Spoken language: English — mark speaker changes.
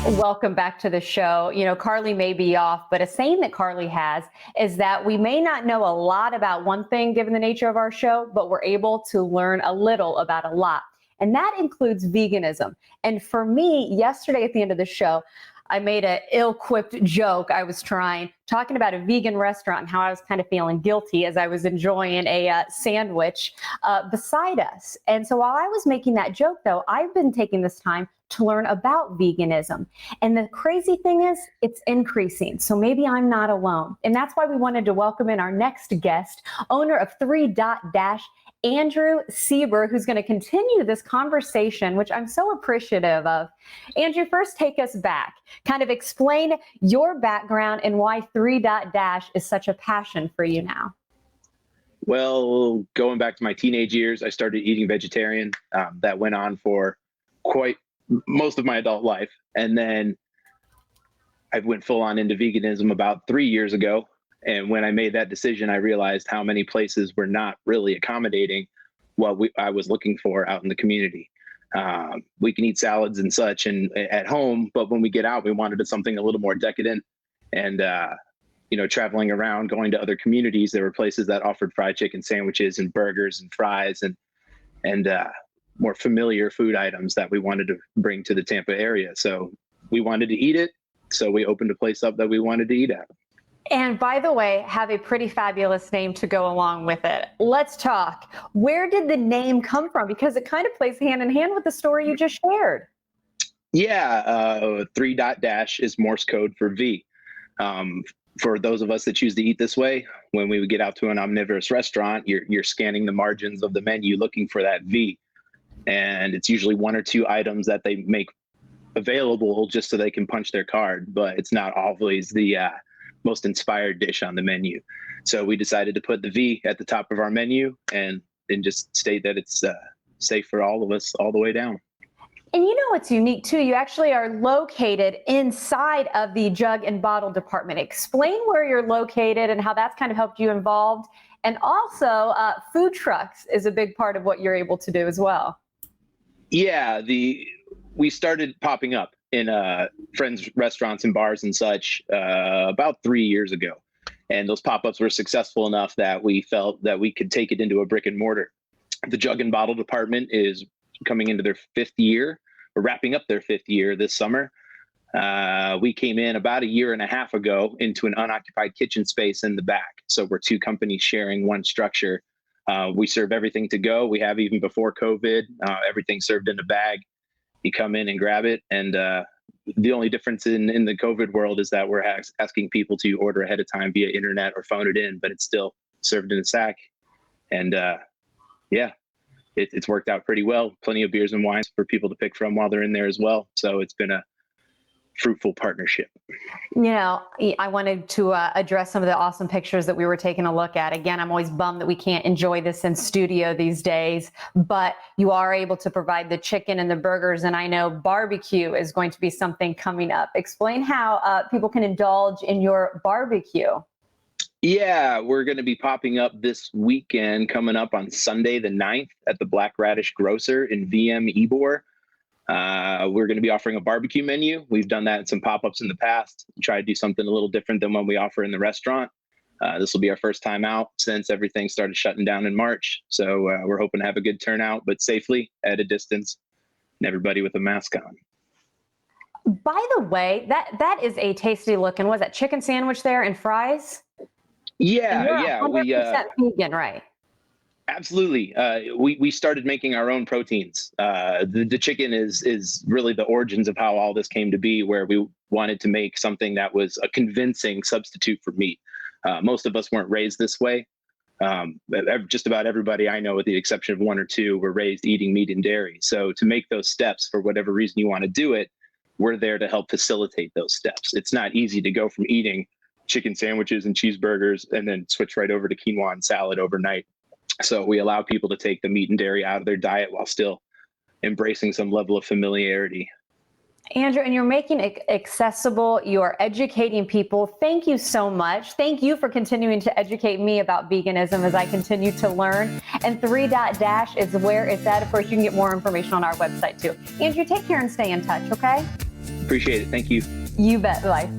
Speaker 1: Welcome back to the show. You know, Carly may be off, but a saying that Carly has is that we may not know a lot about one thing given the nature of our show, but we're able to learn a little about a lot. And that includes veganism. And for me, yesterday at the end of the show, I made an ill-quipped joke. I was talking about a vegan restaurant and how I was kind of feeling guilty as I was enjoying a sandwich beside us. And so while I was making that joke, though, I've been taking this time to learn about veganism. And the crazy thing is, it's increasing. So maybe I'm not alone. And that's why we wanted to welcome in our next guest, owner of 3 Dash, Andrew Seeber, who's going to continue this conversation, which I'm so appreciative of. Andrew, first take us back. Kind of explain your background and why 3 Dash is such a passion for you now.
Speaker 2: Well, going back to my teenage years, I started eating vegetarian. That went on for quite most of my adult life. And then I went full on into veganism about 3 years ago. And when I made that decision, I realized how many places were not really accommodating what I was looking for out in the community. We can eat salads and such and at home, but when we get out, we wanted something a little more decadent. And traveling around, going to other communities, there were places that offered fried chicken sandwiches and burgers and fries and more familiar food items that we wanted to bring to the Tampa area. So we wanted to eat it. So we opened a place up that we wanted to eat at.
Speaker 1: And by the way, have a pretty fabulous name to go along with it. Let's talk. Where did the name come from? Because it kind of plays hand in hand with the story you just shared.
Speaker 2: Yeah, 3 Dash is Morse code for V. For those of us that choose to eat this way, when we would get out to an omnivorous restaurant, you're scanning the margins of the menu looking for that V. And it's usually 1 or 2 items that they make available just so they can punch their card, but it's not always the most inspired dish on the menu. So we decided to put the V at the top of our menu and just state that it's safe for all of us all the way down.
Speaker 1: And you know what's unique too? You actually are located inside of the Jug and Bottle department. Explain where you're located and how that's kind of helped you involved. And also food trucks is a big part of what you're able to do as well.
Speaker 2: Yeah, we started popping up in friends' restaurants and bars and such about 3 years ago. And those pop-ups were successful enough that we felt that we could take it into a brick and mortar. The Jug and Bottle department is coming into their 5th year, or wrapping up their 5th year this summer. We came in about a year and a half ago into an unoccupied kitchen space in the back. So we're 2 companies sharing one structure. We serve everything to go. We have even before COVID, everything served in a bag. You come in and grab it. And the only difference in the COVID world is that we're asking people to order ahead of time via internet or phone it in, but it's still served in a sack. And it's worked out pretty well. Plenty of beers and wines for people to pick from while they're in there as well. So it's been a fruitful partnership.
Speaker 1: You know, I wanted to address some of the awesome pictures that we were taking a look at. Again, I'm always bummed that we can't enjoy this in studio these days, but you are able to provide the chicken and the burgers. And I know barbecue is going to be something coming up. Explain how people can indulge in your barbecue.
Speaker 2: Yeah, we're going to be popping up this weekend, coming up on Sunday the 9th at the Black Radish Grocer in VM Ybor. We're going to be offering a barbecue menu. We've done that in some pop-ups in the past. Try to do something a little different than what we offer in the restaurant. This will be our first time out since everything started shutting down in March. So we're hoping to have a good turnout, but safely at a distance and everybody with a mask on.
Speaker 1: By the way, that is a tasty looking, was that chicken sandwich there and fries?
Speaker 2: Yeah.
Speaker 1: 100% vegan, right?
Speaker 2: Absolutely. We started making our own proteins. The chicken is really the origins of how all this came to be, where we wanted to make something that was a convincing substitute for meat. Most of us weren't raised this way. Just about everybody I know, with the exception of 1 or 2, were raised eating meat and dairy. So to make those steps, for whatever reason you want to do it, we're there to help facilitate those steps. It's not easy to go from eating chicken sandwiches and cheeseburgers and then switch right over to quinoa and salad overnight. So we allow people to take the meat and dairy out of their diet while still embracing some level of familiarity.
Speaker 1: Andrew, and you're making it accessible. You are educating people. Thank you so much. Thank you for continuing to educate me about veganism as I continue to learn. And 3 Dash is where it's at. Of course, you can get more information on our website too. Andrew, take care and stay in touch, okay?
Speaker 2: Appreciate it. Thank you.
Speaker 1: You bet. Bye.